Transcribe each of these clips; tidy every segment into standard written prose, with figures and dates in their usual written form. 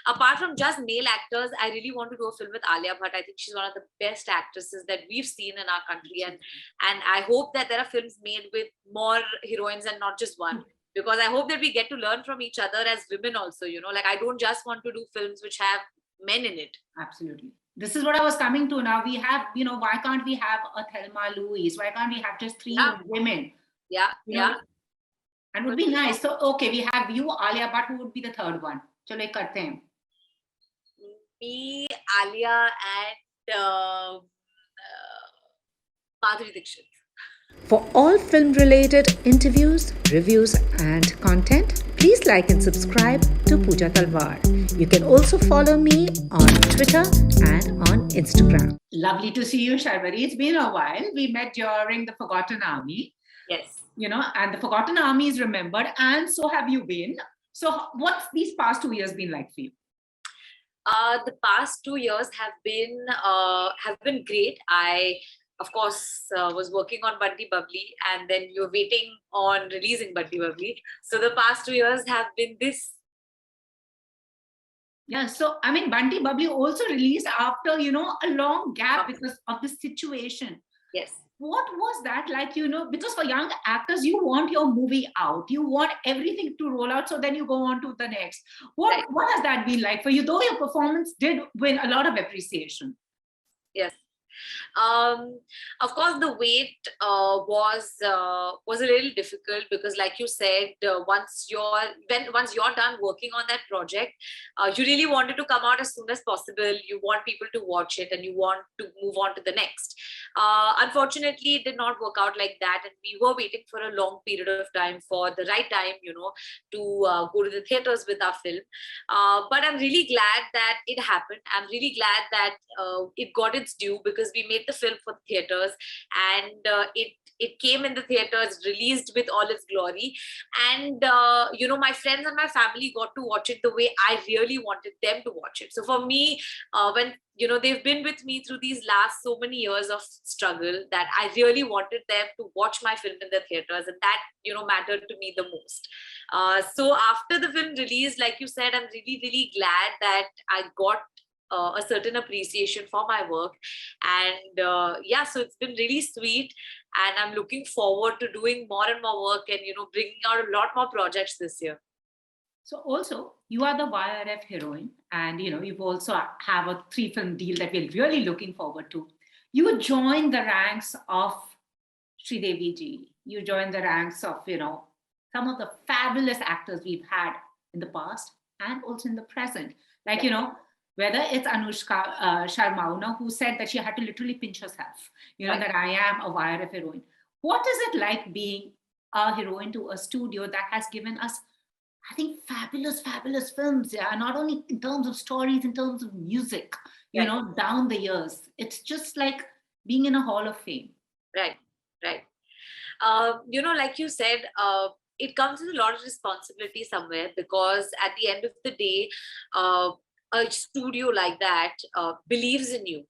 apart from just male actors, I really want to do a film with Alia Bhatt. I think she's one of the best actresses that we've seen in our country, and I hope that there are films made with more heroines and not just one. Because I hope that we get to learn from each other as women also, like I don't just want to do films which have men in it. Absolutely. This is what I was coming to now. We have, why can't we have a Thelma Louise? Why can't we have just 3 women? Yeah. And it would be nice. So, okay, we have you, Alia Bhatt. Who would be the third one? Chalo, ek karte hain. Me, Alia, and Madhuri Dixit. For all film-related interviews, reviews, and content, please like and subscribe to Puja Talwar. You can also follow me on Twitter and on Instagram. Lovely to see you, Sharvari. It's been a while. We met during the Forgotten Army. Yes. And the Forgotten Army is remembered, and so have you been. So what's these past 2 years been like for you? The past 2 years have been great. I, of course, was working on Bunty Bubbly, and then you're waiting on releasing Bunty Bubbly. So the past 2 years have been this. Yeah, so I mean, Bunty Bubbly also released after, a long gap because of the situation. Yes. What was that like, because for young actors, you want your movie out. You want everything to roll out, so then you go on to the next. What has that been like for you? Though your performance did win a lot of appreciation. Yes. Of course, the wait was a little difficult because, like you said, once you're done working on that project, you really wanted to come out as soon as possible. You want people to watch it, and you want to move on to the next. Unfortunately, it did not work out like that, and we were waiting for a long period of time for the right time, to go to the theaters with our film. But I'm really glad that it happened. I'm really glad that it got its due, because we made the film for the theaters, and it came in the theaters, released with all its glory, and my friends and my family got to watch it the way I really wanted them to watch it. So for me, when they've been with me through these last so many years of struggle, that I really wanted them to watch my film in the theaters, and that mattered to me the most. So after the film released, like you said, I'm really, really glad that I got a certain appreciation for my work, and so it's been really sweet, and I'm looking forward to doing more and more work, and bringing out a lot more projects this year. So also, you are the YRF heroine, and you've also have a 3-film deal that we're really looking forward to. You join the ranks of Sridevi ji. You join the ranks of some of the fabulous actors we've had in the past and also in the present, like whether it's Anushka Sharma, who said that she had to literally pinch herself, that I am a YRF heroine. What is it like being a heroine to a studio that has given us, I think, fabulous films, not only in terms of stories, in terms of music, down the years. It's just like being in a Hall of Fame. Right. Like you said, it comes with a lot of responsibility somewhere, because at the end of the day, a studio like that believes in you.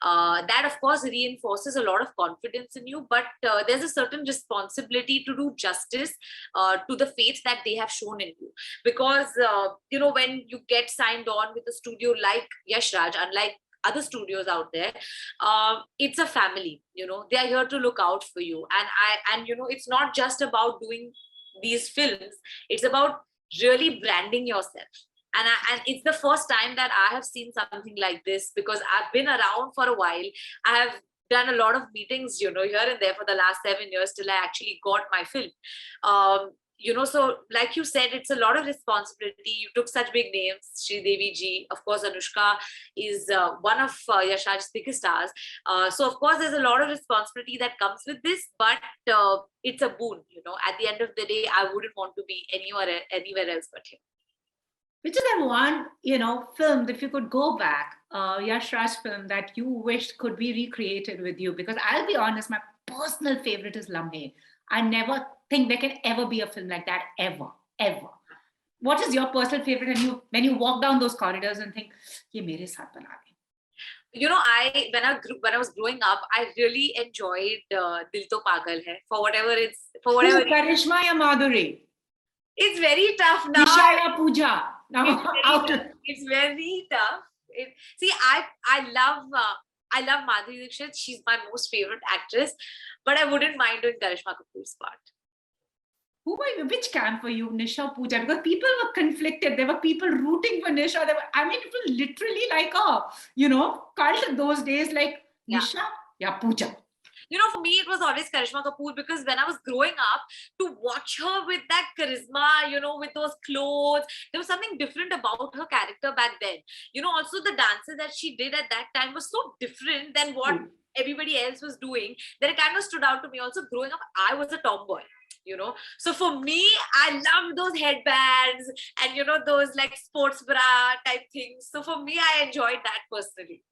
That of course reinforces a lot of confidence in you, but there's a certain responsibility to do justice to the faith that they have shown in you, because when you get signed on with a studio like Yash Raj, unlike other studios out there, it's a family. They are here to look out for you, and it's not just about doing these films, it's about really branding yourself. And it's the first time that I have seen something like this, because I've been around for a while. I have done a lot of meetings, here and there for the last 7 years till I actually got my film. So like you said, it's a lot of responsibility. You took such big names, Sridevi ji, of course, Anushka is one of Yash Raj's biggest stars. So of course, there's a lot of responsibility that comes with this, but it's a boon. At the end of the day, I wouldn't want to be anywhere else but here. Which is that one, film, if you could go back, Yash Raj film that you wished could be recreated with you? Because I'll be honest, my personal favorite is Lamhe. I never think there can ever be a film like that, ever. What is your personal favorite? And when you walk down those corridors and think, ye mere saath bana gaye. When I was growing up, I really enjoyed Dil Toh Pagal Hai, for whatever Karisma ya Madhuri? It's very tough now. Nisha ya Puja. Now It's very out. tough. It's very tough. See, I love Madhuri Dixit. She's my most favorite actress, but I wouldn't mind doing Karisma Kapoor's part. Which camp were you, Nisha or Puja? Because people were conflicted. There were people rooting for Nisha. I mean, it was literally like a, cult those days, like Nisha, yeah, Puja. For me, it was always Karisma Kapoor, because when I was growing up, to watch her with that charisma, with those clothes, there was something different about her character back then. Also the dances that she did at that time was so different than what everybody else was doing, that it kind of stood out to me. Also, growing up, I was a tomboy. So for me, I loved those headbands and those like sports bra type things. So for me, I enjoyed that personally.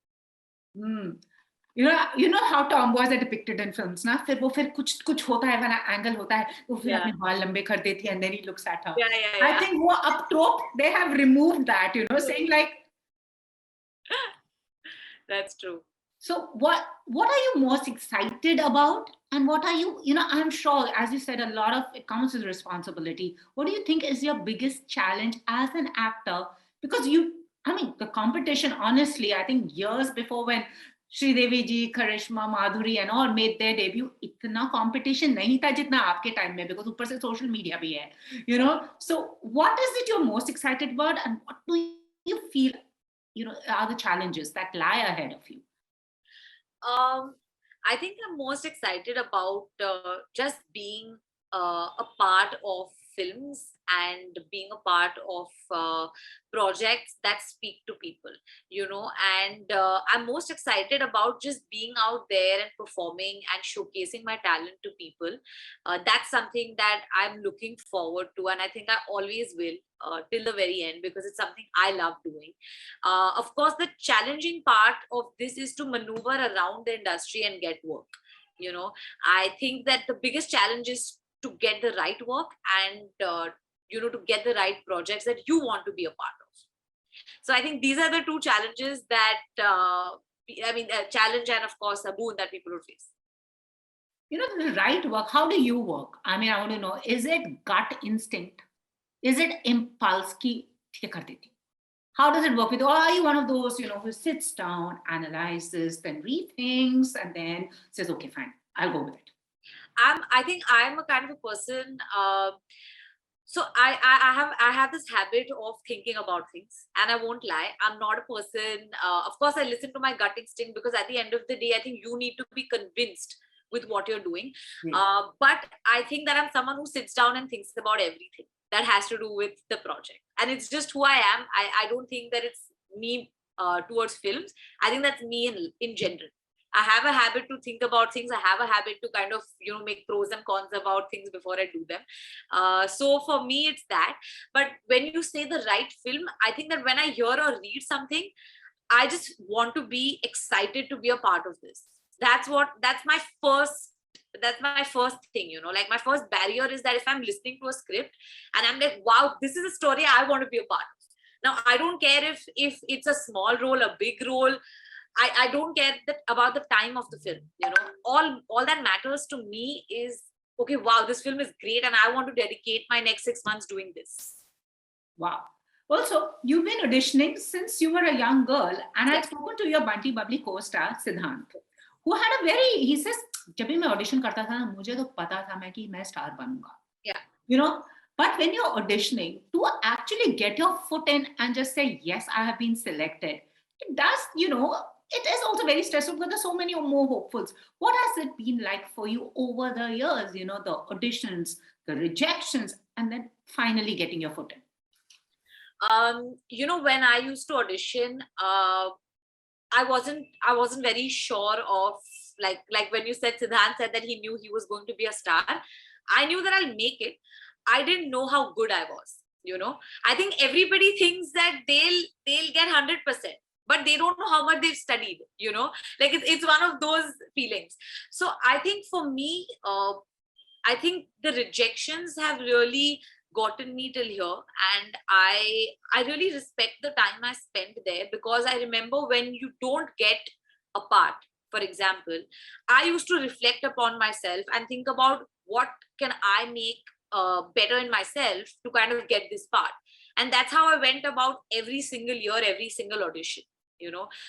You know how tomboys are depicted in films, na? फिर कुछ होता है, वाला angle होता है, तो फिर अपने बाल लंबे कर देती है, and then he looks at her. I think वो up trope, they have removed that, saying like. That's true. So what are you most excited about, and what are you, I'm sure, as you said, a lot of it comes with responsibility. What do you think is your biggest challenge as an actor? Because the competition, honestly, I think years before, when Sridevi ji, Karisma, Madhuri and all made their debut, itna competition nahi tha jitna aapke time mein, because upar se social media bhi hai, So what is it you're most excited about, and what do you feel, are the challenges that lie ahead of you? I think I'm most excited about just being a part of films and being a part of projects that speak to people, and I'm most excited about just being out there and performing and showcasing my talent to people. That's something that I'm looking forward to, and I think I always will till the very end, because it's something I love doing. Of course, the challenging part of this is to maneuver around the industry and get work. I think that the biggest challenge is to get the right work and to get the right projects that you want to be a part of. So I think these are the two challenges that a challenge and of course a boon that people would face. The right work, how do you work? I want to know, is it gut instinct? Is it impulse ki kar deti? How does it work with you? Or are you one of those, who sits down, analyzes, then rethinks, and then says, okay, fine, I'll go with it? I think I'm a kind of a person. So I have this habit of thinking about things, and I won't lie, I'm not a person. Of course, I listen to my gut instinct, because at the end of the day, I think you need to be convinced with what you're doing. But I think that I'm someone who sits down and thinks about everything that has to do with the project, and it's just who I am. I don't think that it's me towards films. I think that's me in general. I have a habit to think about things. I have a habit to kind of, make pros and cons about things before I do them. So for me, it's that. But when you say the right film, I think that when I hear or read something, I just want to be excited to be a part of this. That's my first thing, like my first barrier is that if I'm listening to a script and I'm like, wow, this is a story I want to be a part of. Now, I don't care if it's a small role, a big role. I don't care about the time of the film. All that matters to me is, okay, wow, this film is great, and I want to dedicate my next 6 months doing this. Wow. Also, you've been auditioning since you were a young girl, and I've spoken to your Bunty Babli co-star Siddhant, who had he says, जब भी मैं audition करता था, मुझे तो पता था मैं कि मैं star बनूंगा. Yeah. But when you're auditioning, to actually get your foot in and just say, yes, I have been selected, it does, it is also very stressful, because there's so many more hopefuls. What has it been like for you over the years, the auditions, the rejections, and then finally getting your foot in? When I used to audition, I wasn't very sure of, like when you said, Siddhant said that he knew he was going to be a star. I knew that I'll make it. I didn't know how good I was. I think everybody thinks that they'll get 100%. But they don't know how much they've studied, like it's one of those feelings. So I think for me, I think the rejections have really gotten me till here, and I really respect the time I spent there, because I remember when you don't get a part, for example, I used to reflect upon myself and think about what can I make better in myself to kind of get this part. And that's how I went about every single year, every single audition,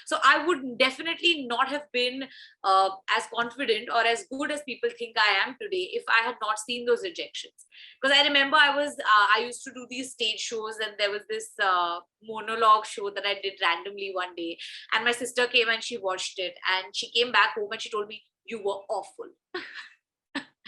So I would definitely not have been as confident or as good as people think I am today if I had not seen those rejections. Because I remember I used to do these stage shows, and there was this monologue show that I did randomly one day, and my sister came and she watched it, and she came back home and she told me, "You were awful."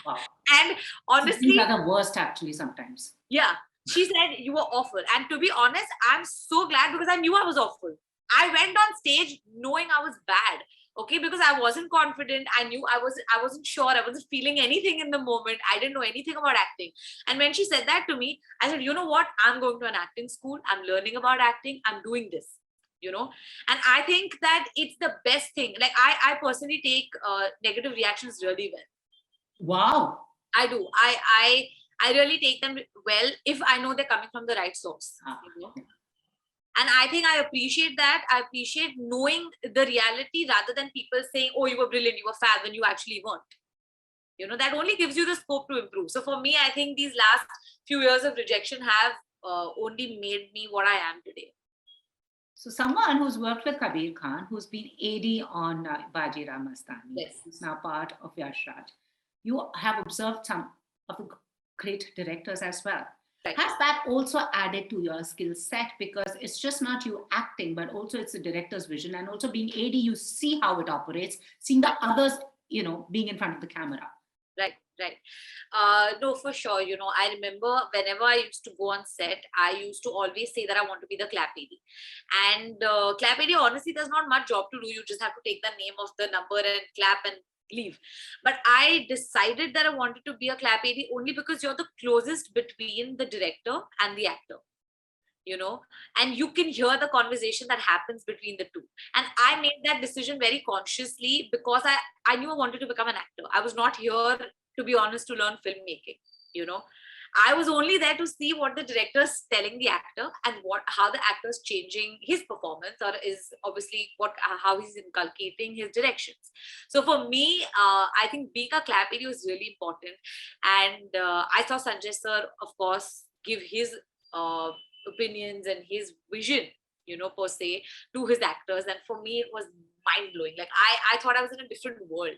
Wow. And honestly, these are the worst actually sometimes. Yeah, she said you were awful. And to be honest, I'm so glad, because I knew I was awful. I went on stage knowing I was bad. Okay, because I wasn't confident. I knew I wasn't sure. I wasn't feeling anything in the moment. I didn't know anything about acting. And when she said that to me, I said, you know what? I'm going to an acting school. I'm learning about acting. I'm doing this. And I think that it's the best thing. Like I personally take negative reactions really well. Wow. I do. I really take them well if I know they're coming from the right source. And I think I appreciate that. I appreciate knowing the reality rather than people saying, "Oh, you were brilliant, you were fab," when you actually weren't. That only gives you the scope to improve. So for me, I think these last few years of rejection have only made me what I am today. So someone who's worked with Kabir Khan, who's been AD on Bajirao Mastani, yes, who's now part of Yash, you have observed some of the great directors as well. Right. Has that also added to your skill set? Because it's just not you acting, but also it's the director's vision, and also being AD, you see how it operates, seeing the others, being in front of the camera. Right. No, for sure. I remember whenever I used to go on set, I used to always say that I want to be the clap AD. And clap AD, honestly, there's not much job to do. You just have to take the name of the number and clap and leave. But I decided that I wanted to be a clap AD only because you're the closest between the director and the actor. And you can hear the conversation that happens between the two. And I made that decision very consciously because I knew I wanted to become an actor. I was not here, to be honest, to learn filmmaking. I was only there to see what the director is telling the actor and how the actor is changing his performance, or is obviously how he's inculcating his directions. So for me, I think being a clap AD was really important. And I saw Sanjay sir, of course, give his opinions and his vision, per se, to his actors. And for me, it was mind-blowing. Like I thought I was in a different world,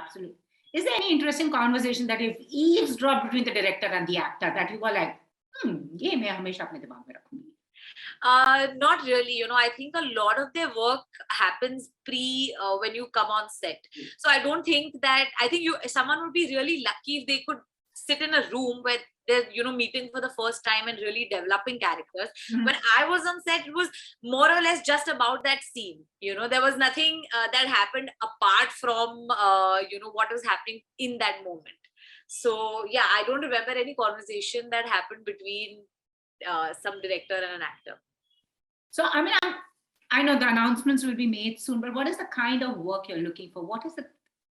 Absolutely. Is there any interesting conversation that you've eavesdropped between the director and the actor that you were like, ye main hamesha apne dimag mein rakhungi? Not really. I think a lot of their work happens when you come on set. So I don't think that, I think someone would be really lucky if they could sit in a room where they're meeting for the first time and really developing characters. When I was on set, it was more or less just about that scene. There was nothing that happened apart from what was happening in that moment. So yeah, I don't remember any conversation that happened between some director and an actor. So I mean, I know the announcements will be made soon, but what is the kind of work you're looking for? What is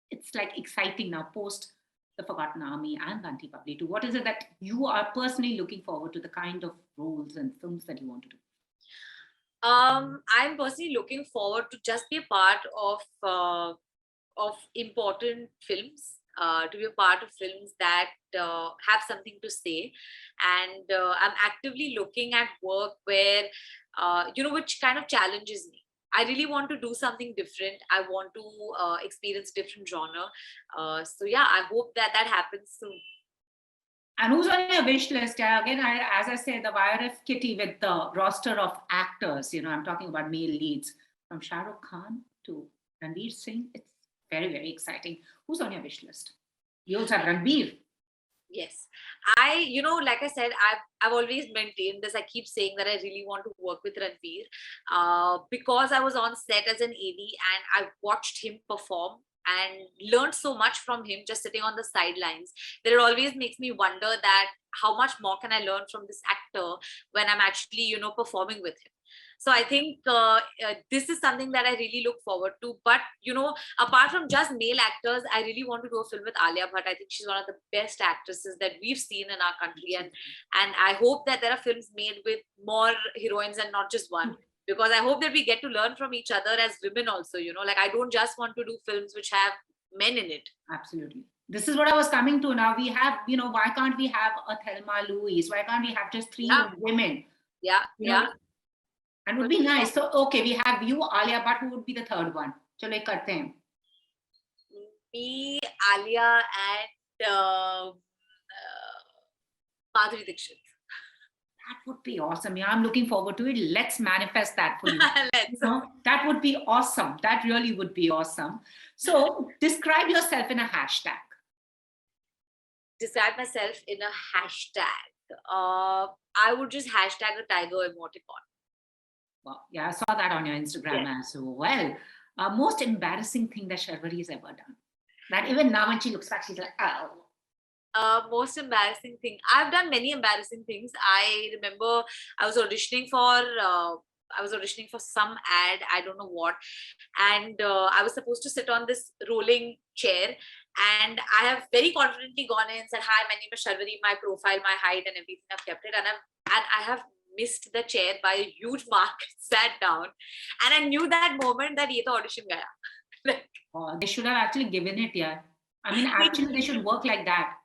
it's like exciting now post The Forgotten Army and Bunty Aur Babli too? What is it that you are personally looking forward to, the kind of roles and films that you want to do? I'm personally looking forward to just be a part of important films, to be a part of films that have something to say. And I'm actively looking at work where, which kind of challenges me. I really want to do something different. I want to experience different genre. So yeah, I hope that happens soon. And who's on your wish list? Again, as I say, the YRF kitty with the roster of actors, I'm talking about male leads, from Shah Rukh Khan to Ranveer Singh. It's very, very exciting. Who's on your wish list? You also have Ranveer. Yes. Like I said, I've always maintained this. I keep saying that I really want to work with Ranveer because I was on set as an AD and I watched him perform and learned so much from him just sitting on the sidelines, that it always makes me wonder that how much more can I learn from this actor when I'm actually, performing with him. So I think this is something that I really look forward to. But, apart from just male actors, I really want to do a film with Alia Bhatt. I think she's one of the best actresses that we've seen in our country. And I hope that there are films made with more heroines and not just one. Because I hope that we get to learn from each other as women also, like I don't just want to do films which have men in it. Absolutely. This is what I was coming to. Now we have, why can't we have a Thelma Louise? Why can't we have just three women? Yeah, And it would be nice. So, okay, we have you, Alia Bhatt. Who would be the third one? Chalo, ek karte hain. Me, Alia, and Madhuri Dixit. That would be awesome. Yeah, I'm looking forward to it. Let's manifest that for you. Let's. That would be awesome. That really would be awesome. So, describe yourself in a hashtag. Describe myself in a hashtag. I would just hashtag a tiger emoticon. Well, yeah, I saw that on your Instagram as well. Most embarrassing thing that Sharvari has ever done. That even now when she looks back, she's like, oh. Most embarrassing thing. I've done many embarrassing things. I remember I was auditioning for some ad, I don't know what, and I was supposed to sit on this rolling chair, and I have very confidently gone in and said, "Hi, my name is Sharvari, my profile, my height, and everything. I've kept it, and I have missed the chair by a huge mark, sat down, and I knew that moment that ye to audition gaya." They should have actually given it, yeah. I mean, actually, they should work like that.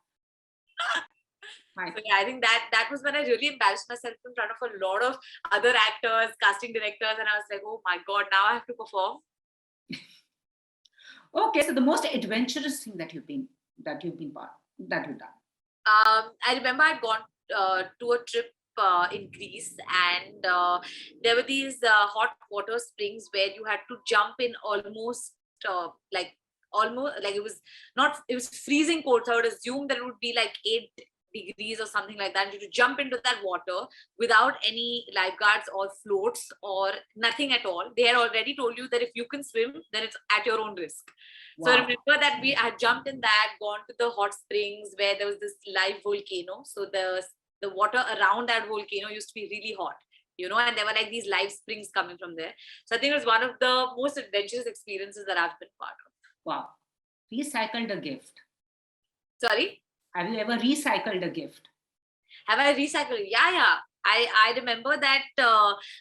Right. So, yeah, I think that was when I really embarrassed myself in front of a lot of other actors, casting directors, and I was like, oh my God, now I have to perform. Okay, so the most adventurous thing that you've done. I remember I'd gone to a trip in Greece, and there were these hot water springs where you had to jump in almost like it was freezing cold. So I would assume that it would be like 8 degrees or something like that. You to jump into that water without any lifeguards or floats or nothing at all. They had already told you that if you can swim, then it's at your own risk. Wow. So I remember that we had jumped in that, gone to the hot springs where there was this live volcano. So the water around that volcano used to be really hot, and there were like these live springs coming from there. So I think it was one of the most adventurous experiences that I've been part of. Wow. Recycled a gift. Sorry? Have you ever recycled a gift? Have I recycled? Yeah. I remember that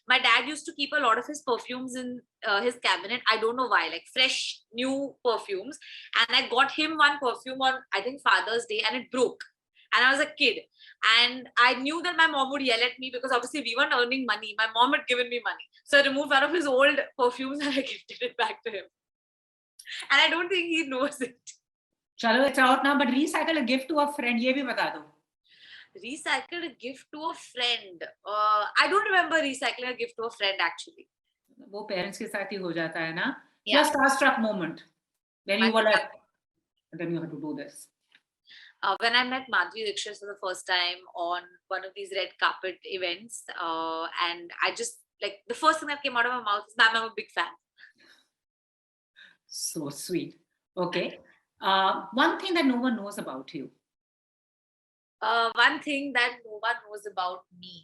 my dad used to keep a lot of his perfumes in his cabinet. I don't know why, like fresh, new perfumes. And I got him one perfume on, I think, Father's Day, and it broke. And I was a kid. And I knew that my mom would yell at me because obviously we weren't earning money. My mom had given me money. So I removed one of his old perfumes and I gifted it back to him. And I don't think he knows it. Chalo, it's out now, but recycle a gift to a friend. Ye bhi bata do. Recycle a gift to a friend. I don't remember recycling a gift to a friend actually. वो parents के साथ ही हो जाता है ना? Yeah. Your starstruck moment. When you were like, then you have to do this. When I met Madhuri Dixit for the first time on one of these red carpet events, and I just, like, the first thing that came out of my mouth is, "Ma'am, I'm a big fan." So sweet. Okay. One thing that no one knows about you. One thing that no one knows about me.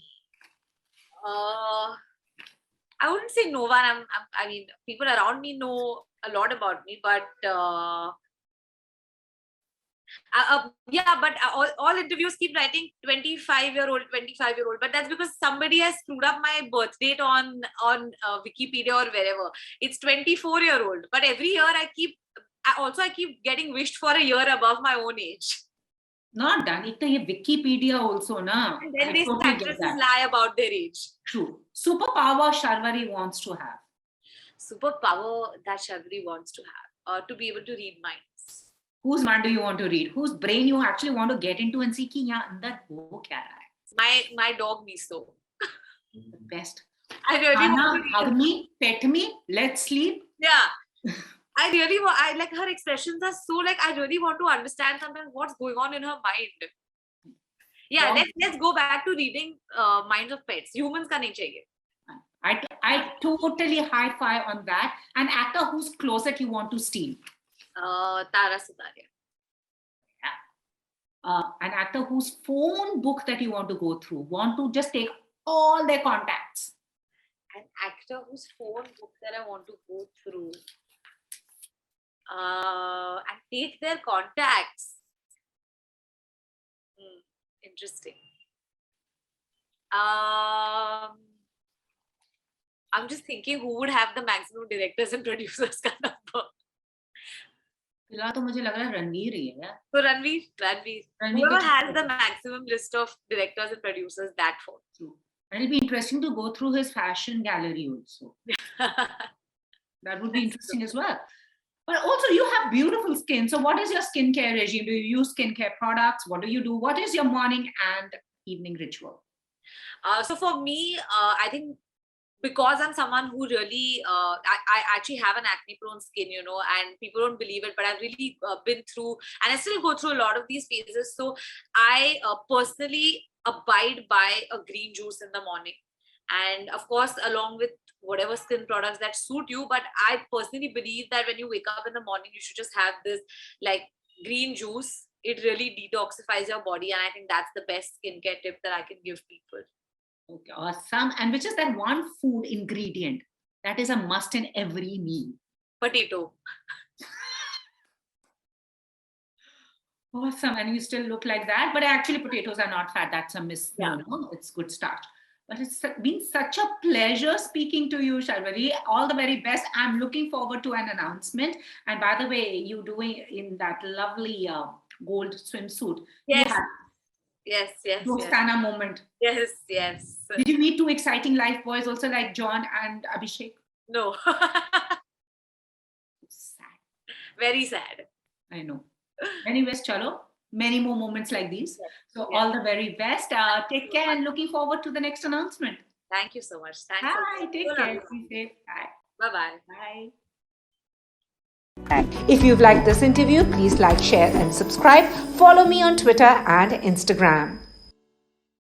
I wouldn't say no one. I mean, people around me know a lot about me, but but all interviews keep writing 25-year-old, but that's because somebody has screwed up my birth date on Wikipedia or wherever. It's 24-year-old, but every year I keep getting wished for a year above my own age. Not done. It's Wikipedia also, na. And then these actresses lie about their age. True. Superpower Sharvari wants to have. Superpower that Sharvari wants to have, to be able to read minds. Whose mind do you want to read? Whose brain you actually want to get into and see ki yahan andar ho kya raha hai? My dog Miso. The best. I really want to hug me, pet me, let's sleep. Yeah. I really want, like, her expressions are so, like, I really want to understand sometimes what's going on in her mind. Yeah, let's go back to reading minds of pets. Humans ka nahi chahiye. I totally high five on that. An actor whose closet you want to steal. Tara Sutaria. Yeah. An actor whose phone book that you want to go through, want to just take all their contacts. An actor whose phone book that I want to go through and take their contacts. Interesting. I'm just thinking who would have the maximum directors and producers kind of book. फिलहाल तो मुझे लग रहा है रणवीर ही है यार. So Ranveer, Ranveer whoever को has choose the करो. maximum list of directors and producers, that for. True. And it'll be interesting to go through his fashion gallery also. That would be interesting as well. But also, you have beautiful skin. So, what is your skincare regime? Do you use skincare products? What do you do? What is your morning and evening ritual? So for me, I think because I'm someone who really, I actually have an acne prone skin, you know, and people don't believe it, but I've really been through, and I still go through a lot of these phases. So I personally abide by a green juice in the morning. And of course, along with whatever skin products that suit you. But I personally believe that when you wake up in the morning, you should just have this like green juice. It really detoxifies your body. And I think that's the best skincare tip that I can give people. Okay, awesome. And which is that one food ingredient that is a must in every meal? Potato. Awesome. And you still look like that. But actually, potatoes are not fat. That's a misnomer. Yeah. It's good starch. But it's been such a pleasure speaking to you, Sharvari. All the very best. I'm looking forward to an announcement. And by the way, you doing in that lovely gold swimsuit. Yes. You had Yes. Dostana moment. Yes. Did you meet two exciting life boys also like John and Abhishek? No. Sad. Very sad. I know. Anyways, chalo. Many more moments like these. So Yeah. all the very best. Take care and looking forward to the next announcement. Thank you so much. Thanks. Bye. Take care. Be safe. Bye. Bye. Bye. If you've liked this interview, please like, share, and subscribe. Follow me on Twitter and Instagram.